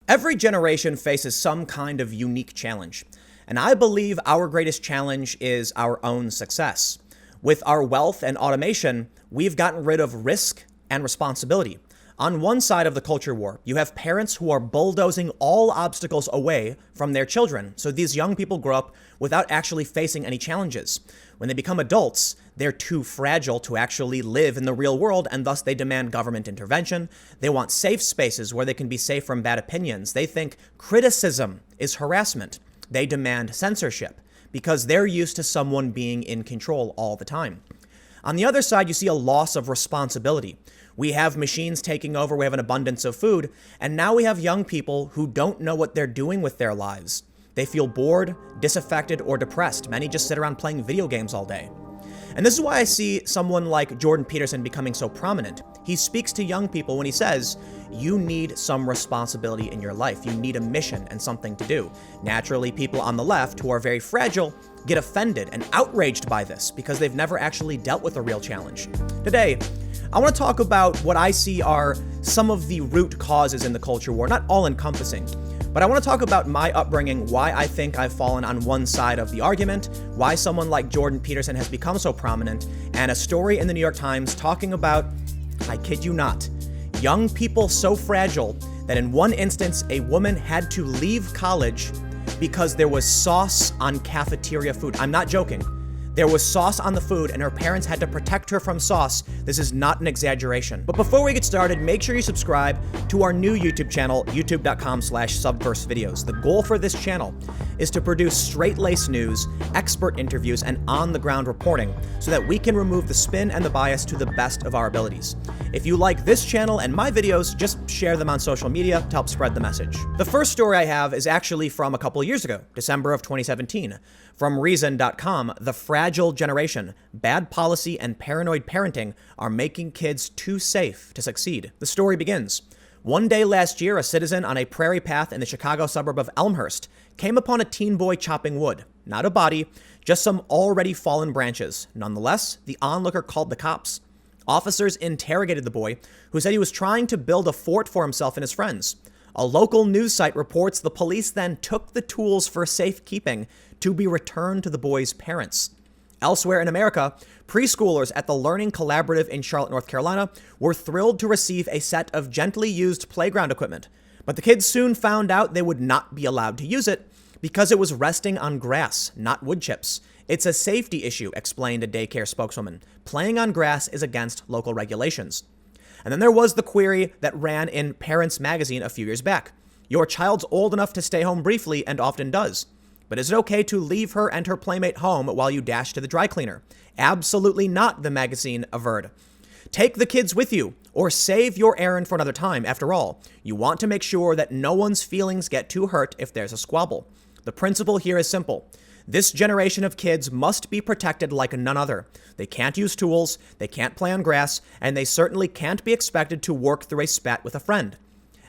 Every generation faces some kind of unique challenge, and I believe our greatest challenge is our own success. With our wealth and automation, we've gotten rid of risk and responsibility. On one side of the culture war, you have parents who are bulldozing all obstacles away from their children, so these young people grow up without actually facing any challenges. When they become adults, they're too fragile to actually live in the real world, and thus they demand government intervention. They want safe spaces where they can be safe from bad opinions. They think criticism is harassment. They demand censorship because they're used to someone being in control all the time. On the other side, you see a loss of responsibility. We have machines taking over, we have an abundance of food, and now we have young people who don't know what they're doing with their lives. They feel bored, disaffected, or depressed. Many just sit around playing video games all day. And this is why I see someone like Jordan Peterson becoming so prominent. He speaks to young people when he says, you need some responsibility in your life. You need a mission and something to do. Naturally, people on the left who are very fragile get offended and outraged by this because they've never actually dealt with a real challenge. Today, I want to talk about what I see are some of the root causes in the culture war, not all-encompassing, but I want to talk about my upbringing, why I think I've fallen on one side of the argument, why someone like Jordan Peterson has become so prominent, and a story in the New York Times talking about, I kid you not, young people so fragile that in one instance, a woman had to leave college because there was sauce on cafeteria food. I'm not joking. There was sauce on the food and her parents had to protect her from sauce. This is not an exaggeration. But before we get started, make sure you subscribe to our new YouTube channel, youtube.com/subversevideos. The goal for this channel is to produce straight-laced news, expert interviews, and on-the-ground reporting so that we can remove the spin and the bias to the best of our abilities. If you like this channel and my videos, just share them on social media to help spread the message. The first story I have is actually from a couple years ago, December of 2017. From Reason.com, the fragile generation, bad policy and paranoid parenting are making kids too safe to succeed. The story begins. One day last year, a citizen on a prairie path in the Chicago suburb of Elmhurst came upon a teen boy chopping wood. Not a body, just some already fallen branches. Nonetheless, the onlooker called the cops. Officers interrogated the boy, who said he was trying to build a fort for himself and his friends. A local news site reports the police then took the tools for safekeeping to be returned to the boy's parents. Elsewhere in America, preschoolers at the Learning Collaborative in Charlotte, North Carolina, were thrilled to receive a set of gently used playground equipment. But the kids soon found out they would not be allowed to use it because it was resting on grass, not wood chips. It's a safety issue, explained a daycare spokeswoman. Playing on grass is against local regulations. And then there was the query that ran in Parents Magazine a few years back. Your child's old enough to stay home briefly and often does. But is it okay to leave her and her playmate home while you dash to the dry cleaner? Absolutely not, the magazine averred. Take the kids with you or save your errand for another time. After all, you want to make sure that no one's feelings get too hurt if there's a squabble. The principle here is simple. This generation of kids must be protected like none other. They can't use tools, they can't play on grass, and they certainly can't be expected to work through a spat with a friend.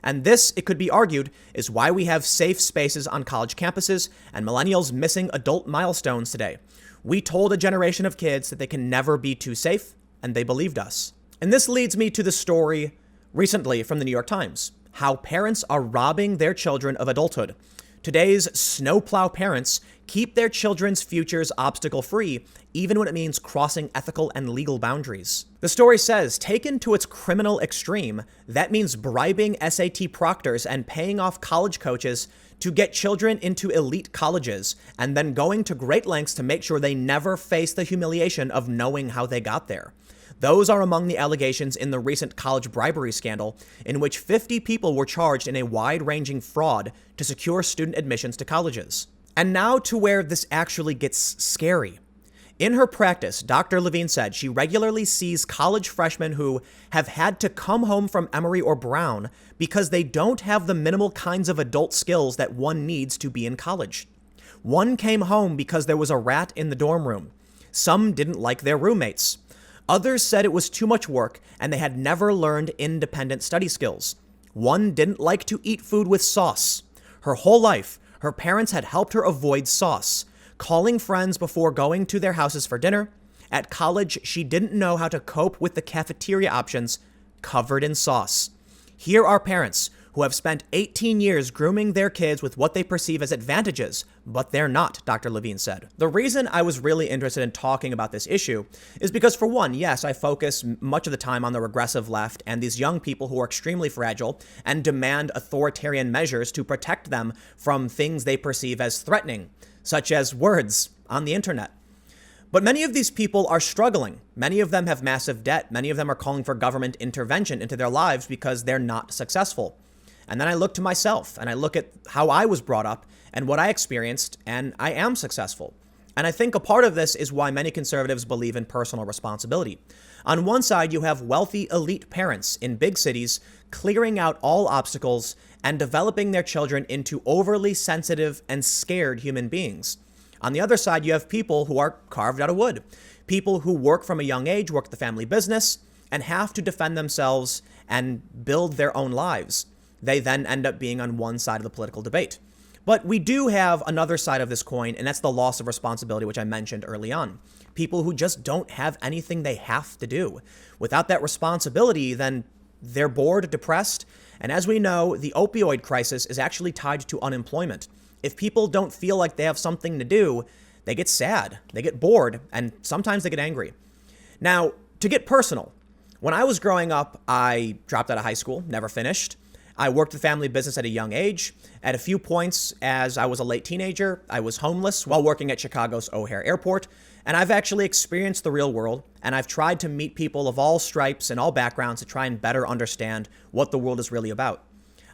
And this, it could be argued, is why we have safe spaces on college campuses and millennials missing adult milestones today. We told a generation of kids that they can never be too safe, and they believed us. And this leads me to the story recently from the New York Times, how parents are robbing their children of adulthood. Today's snowplow parents keep their children's futures obstacle-free, even when it means crossing ethical and legal boundaries. The story says, taken to its criminal extreme, that means bribing SAT proctors and paying off college coaches to get children into elite colleges, and then going to great lengths to make sure they never face the humiliation of knowing how they got there. Those are among the allegations in the recent college bribery scandal, in which 50 people were charged in a wide-ranging fraud to secure student admissions to colleges. And now to where this actually gets scary. In her practice, Dr. Levine said she regularly sees college freshmen who have had to come home from Emory or Brown because they don't have the minimal kinds of adult skills that one needs to be in college. One came home because there was a rat in the dorm room. Some didn't like their roommates. Others said it was too much work and they had never learned independent study skills. One didn't like to eat food with sauce. Her whole life, her parents had helped her avoid sauce, calling friends before going to their houses for dinner. At college, she didn't know how to cope with the cafeteria options covered in sauce. Here are parents who have spent 18 years grooming their kids with what they perceive as advantages, but they're not, Dr. Levine said. The reason I was really interested in talking about this issue is because, for one, yes, I focus much of the time on the regressive left and these young people who are extremely fragile and demand authoritarian measures to protect them from things they perceive as threatening, such as words on the internet. But many of these people are struggling. Many of them have massive debt. Many of them are calling for government intervention into their lives because they're not successful. And then I look to myself and I look at how I was brought up and what I experienced, and I am successful. And I think a part of this is why many conservatives believe in personal responsibility. On one side, you have wealthy elite parents in big cities clearing out all obstacles and developing their children into overly sensitive and scared human beings. On the other side, you have people who are carved out of wood, people who work from a young age, work the family business, and have to defend themselves and build their own lives. They then end up being on one side of the political debate. But we do have another side of this coin, and that's the loss of responsibility, which I mentioned early on. People who just don't have anything they have to do. Without that responsibility, then they're bored, depressed, and as we know, the opioid crisis is actually tied to unemployment. If people don't feel like they have something to do, they get sad, they get bored, and sometimes they get angry. Now, to get personal, when I was growing up, I dropped out of high school, never finished. I worked the family business at a young age. At a few points, as I was a late teenager, I was homeless while working at Chicago's O'Hare Airport. And I've actually experienced the real world, and I've tried to meet people of all stripes and all backgrounds to try and better understand what the world is really about.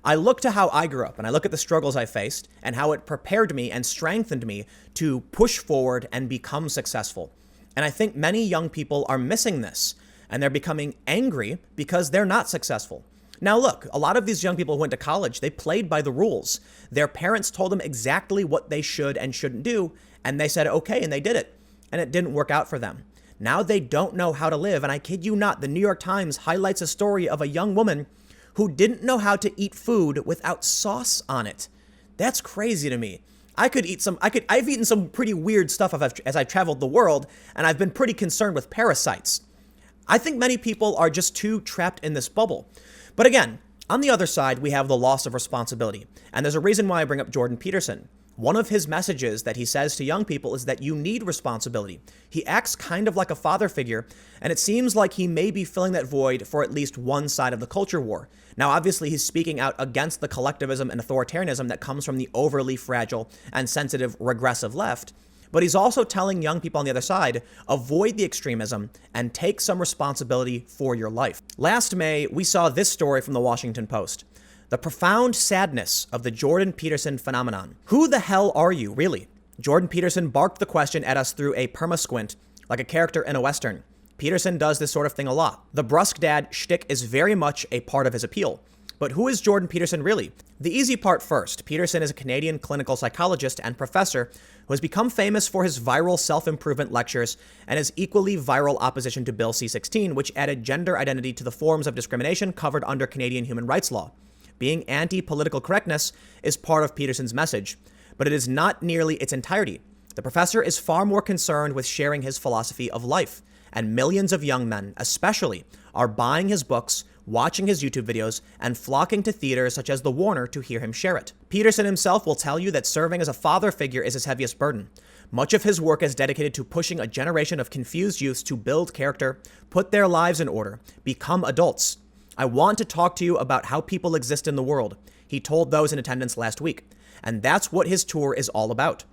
I look to how I grew up, and I look at the struggles I faced and how it prepared me and strengthened me to push forward and become successful. And I think many young people are missing this, and they're becoming angry because they're not successful. Now look, a lot of these young people who went to college, they played by the rules. Their parents told them exactly what they should and shouldn't do, and they said okay, and they did it. And it didn't work out for them. Now they don't know how to live, and I kid you not, the New York Times highlights a story of a young woman who didn't know how to eat food without sauce on it. That's crazy to me. I've eaten some pretty weird stuff as I've traveled the world, and I've been pretty concerned with parasites. I think many people are just too trapped in this bubble. But again, on the other side, we have the loss of responsibility. And there's a reason why I bring up Jordan Peterson. One of his messages that he says to young people is that you need responsibility. He acts kind of like a father figure, and it seems like he may be filling that void for at least one side of the culture war. Now, obviously, he's speaking out against the collectivism and authoritarianism that comes from the overly fragile and sensitive regressive left, but he's also telling young people on the other side, avoid the extremism and take some responsibility for your life. Last May, we saw this story from the Washington Post. The profound sadness of the Jordan Peterson phenomenon. Who the hell are you, really? Jordan Peterson barked the question at us through a perma-squint, like a character in a Western. Peterson does this sort of thing a lot. The brusque dad shtick is very much a part of his appeal. But who is Jordan Peterson really? The easy part first. Peterson is a Canadian clinical psychologist and professor who has become famous for his viral self-improvement lectures and his equally viral opposition to Bill C-16, which added gender identity to the forms of discrimination covered under Canadian human rights law. Being anti-political correctness is part of Peterson's message, but it is not nearly its entirety. The professor is far more concerned with sharing his philosophy of life, and millions of young men, especially, are buying his books, watching his YouTube videos, and flocking to theaters such as the Warner to hear him share it. Peterson himself will tell you that serving as a father figure is his heaviest burden. Much of his work is dedicated to pushing a generation of confused youths to build character, put their lives in order, become adults. I want to talk to you about how people exist in the world, he told those in attendance last week. And that's what his tour is all about.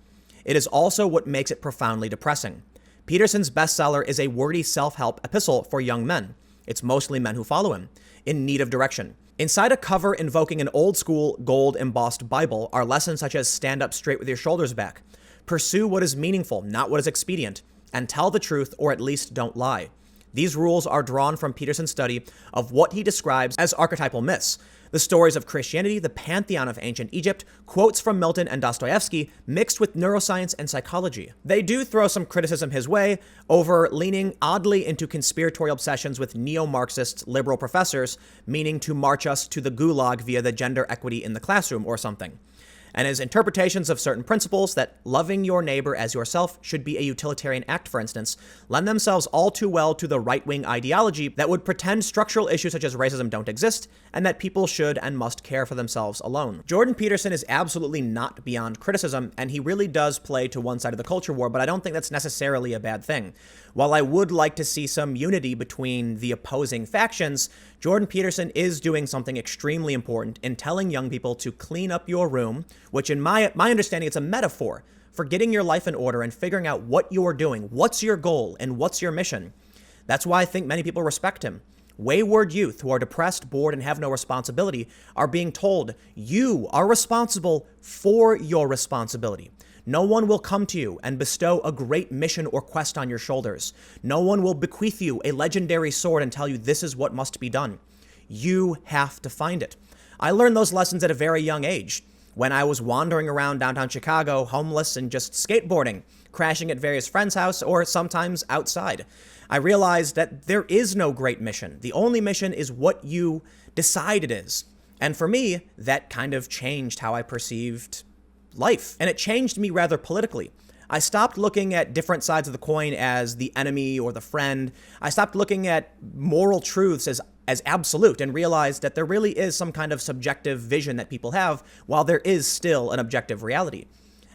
It is also what makes it profoundly depressing. Peterson's bestseller is a wordy self-help epistle for young men. It's mostly men who follow him, in need of direction. Inside a cover invoking an old-school, gold-embossed Bible are lessons such as stand up straight with your shoulders back, pursue what is meaningful, not what is expedient, and tell the truth or at least don't lie. These rules are drawn from Peterson's study of what he describes as archetypal myths, the stories of Christianity, the pantheon of ancient Egypt, quotes from Milton and Dostoevsky, mixed with neuroscience and psychology. They do throw some criticism his way over leaning oddly into conspiratorial obsessions with neo-Marxist liberal professors, meaning to march us to the gulag via the gender equity in the classroom or something. and his interpretations of certain principles that loving your neighbor as yourself should be a utilitarian act, for instance, lend themselves all too well to the right-wing ideology that would pretend structural issues such as racism don't exist and that people should and must care for themselves alone. Jordan Peterson is absolutely not beyond criticism, and he really does play to one side of the culture war, but I don't think that's necessarily a bad thing. While I would like to see some unity between the opposing factions, Jordan Peterson is doing something extremely important in telling young people to clean up your room, which in my understanding, it's a metaphor for getting your life in order and figuring out what you're doing, what's your goal, and what's your mission. That's why I think many people respect him. Wayward youth who are depressed, bored, and have no responsibility are being told, you are responsible for your responsibility. No one will come to you and bestow a great mission or quest on your shoulders. No one will bequeath you a legendary sword and tell you this is what must be done. You have to find it. I learned those lessons at a very young age when I was wandering around downtown Chicago, homeless and just skateboarding, crashing at various friends' house or sometimes outside. I realized that there is no great mission. The only mission is what you decide it is. And for me, that kind of changed how I perceived life. And it changed me rather politically. I stopped looking at different sides of the coin as the enemy or the friend. I stopped looking at moral truths as absolute and realized that there really is some kind of subjective vision that people have while there is still an objective reality.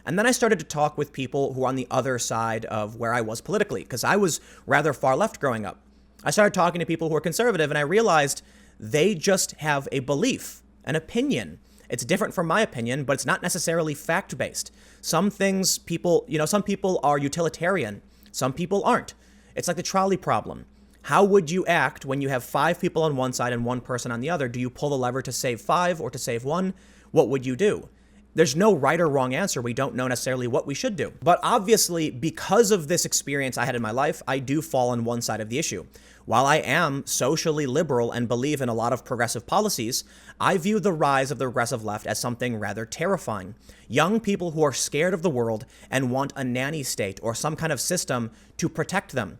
And then I started to talk with people who are on the other side of where I was politically, because I was rather far left growing up. I started talking to people who are conservative, and I realized they just have a belief, an opinion. It's different from my opinion, but it's not necessarily fact-based. Some people are utilitarian. Some people aren't. It's like the trolley problem. How would you act when you have 5 people on one side and 1 person on the other? Do you pull the lever to save 5 or to save 1? What would you do? There's no right or wrong answer. We don't know necessarily what we should do. But obviously, because of this experience I had in my life, I do fall on one side of the issue. While I am socially liberal and believe in a lot of progressive policies, I view the rise of the regressive left as something rather terrifying. Young people who are scared of the world and want a nanny state or some kind of system to protect them.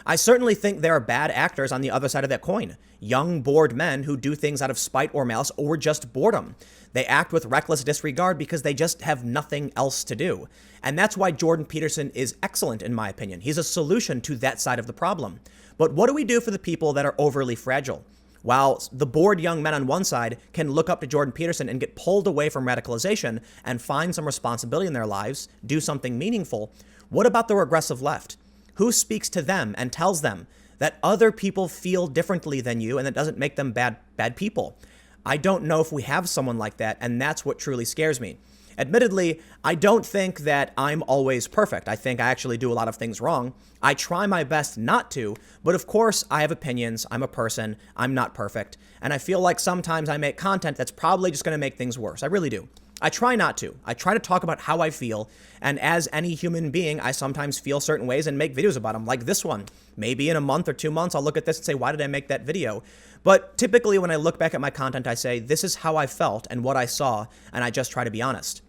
I certainly think there are bad actors on the other side of that coin. Young, bored men who do things out of spite or malice or just boredom. They act with reckless disregard because they just have nothing else to do. And that's why Jordan Peterson is excellent, in my opinion. He's a solution to that side of the problem. But what do we do for the people that are overly fragile? While the bored young men on one side can look up to Jordan Peterson and get pulled away from radicalization and find some responsibility in their lives, do something meaningful, what about the regressive left? Who speaks to them and tells them that other people feel differently than you and that doesn't make them bad people? I don't know if we have someone like that, and that's what truly scares me. Admittedly, I don't think that I'm always perfect. I think I actually do a lot of things wrong. I try my best not to, but of course I have opinions. I'm a person. I'm not perfect. And I feel like sometimes I make content that's probably just going to make things worse. I really do. I try not to. I try to talk about how I feel, and as any human being, I sometimes feel certain ways and make videos about them, like this one. Maybe in a month or 2 months, I'll look at this and say, why did I make that video? But typically when I look back at my content, I say, this is how I felt and what I saw, and I just try to be honest.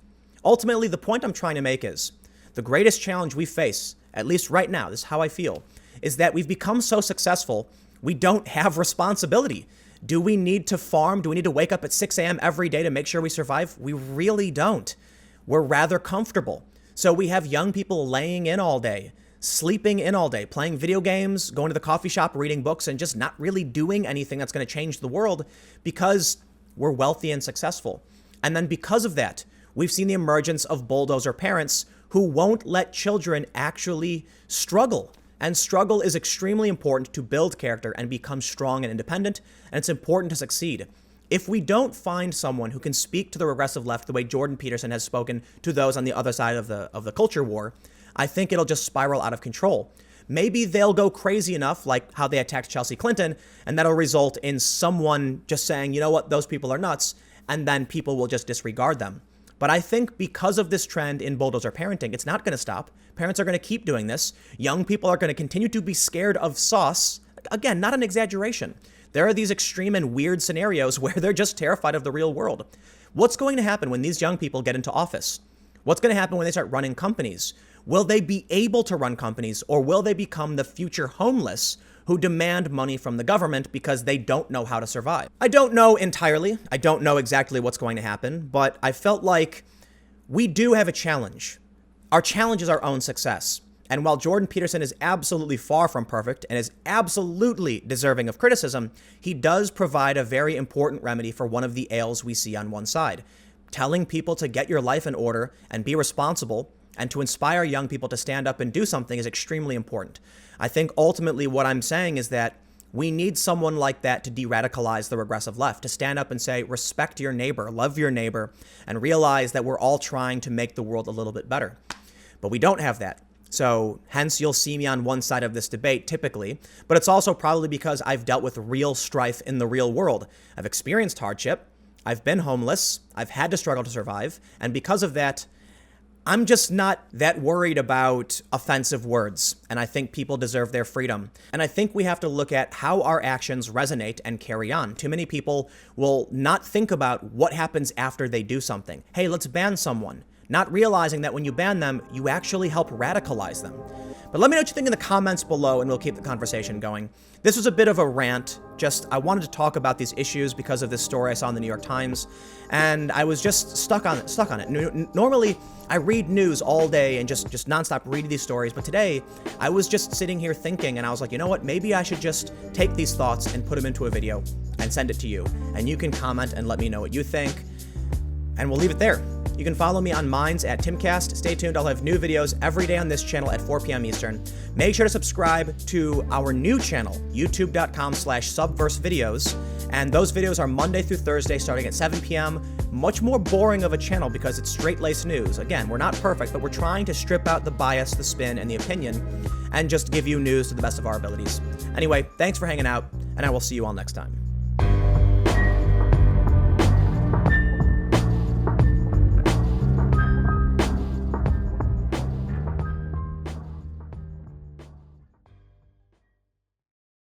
Ultimately, the point I'm trying to make is, the greatest challenge we face, at least right now, this is how I feel, is that we've become so successful, we don't have responsibility. Do we need to farm? Do we need to wake up at 6 a.m. every day to make sure we survive? We really don't. We're rather comfortable. So we have young people laying in all day, sleeping in all day, playing video games, going to the coffee shop, reading books, and just not really doing anything that's going to change the world because we're wealthy and successful. And then because of that, we've seen the emergence of bulldozer parents who won't let children actually struggle. And struggle is extremely important to build character and become strong and independent, and it's important to succeed. If we don't find someone who can speak to the regressive left the way Jordan Peterson has spoken to those on the other side of the culture war, I think it'll just spiral out of control. Maybe they'll go crazy enough, like how they attacked Chelsea Clinton, and that'll result in someone just saying, you know what, those people are nuts, and then people will just disregard them. But I think because of this trend in bulldozer parenting, it's not going to stop. Parents are going to keep doing this. Young people are going to continue to be scared of sauce. Again, not an exaggeration. There are these extreme and weird scenarios where they're just terrified of the real world. What's going to happen when these young people get into office? What's going to happen when they start running companies? Will they be able to run companies, or will they become the future homeless who demand money from the government because they don't know how to survive? I don't know entirely. I don't know exactly what's going to happen, but I felt like we do have a challenge. Our challenge is our own success. And while Jordan Peterson is absolutely far from perfect and is absolutely deserving of criticism, he does provide a very important remedy for one of the ails we see on one side. Telling people to get your life in order and be responsible and to inspire young people to stand up and do something is extremely important. I think ultimately what I'm saying is that we need someone like that to de-radicalize the regressive left, to stand up and say, respect your neighbor, love your neighbor, and realize that we're all trying to make the world a little bit better. But we don't have that. So hence you'll see me on one side of this debate typically, but it's also probably because I've dealt with real strife in the real world. I've experienced hardship. I've been homeless. I've had to struggle to survive. And because of that, I'm just not that worried about offensive words. And I think people deserve their freedom. And I think we have to look at how our actions resonate and carry on. Too many people will not think about what happens after they do something. Hey, let's ban someone. Not realizing that when you ban them, you actually help radicalize them. But let me know what you think in the comments below and we'll keep the conversation going. This was a bit of a rant. I wanted to talk about these issues because of this story I saw in the New York Times, and I was just stuck on it. Normally, I read news all day and just nonstop read these stories, but today, I was just sitting here thinking, and I was like, you know what, maybe I should just take these thoughts and put them into a video and send it to you, and you can comment and let me know what you think, and we'll leave it there. You can follow me on Minds at Timcast. Stay tuned, I'll have new videos every day on this channel at 4 p.m. Eastern. Make sure to subscribe to our new channel, youtube.com/subversevideos. And those videos are Monday through Thursday starting at 7 p.m. Much more boring of a channel because it's straight-laced news. Again, we're not perfect, but we're trying to strip out the bias, the spin, and the opinion, and just give you news to the best of our abilities. Anyway, thanks for hanging out, and I will see you all next time.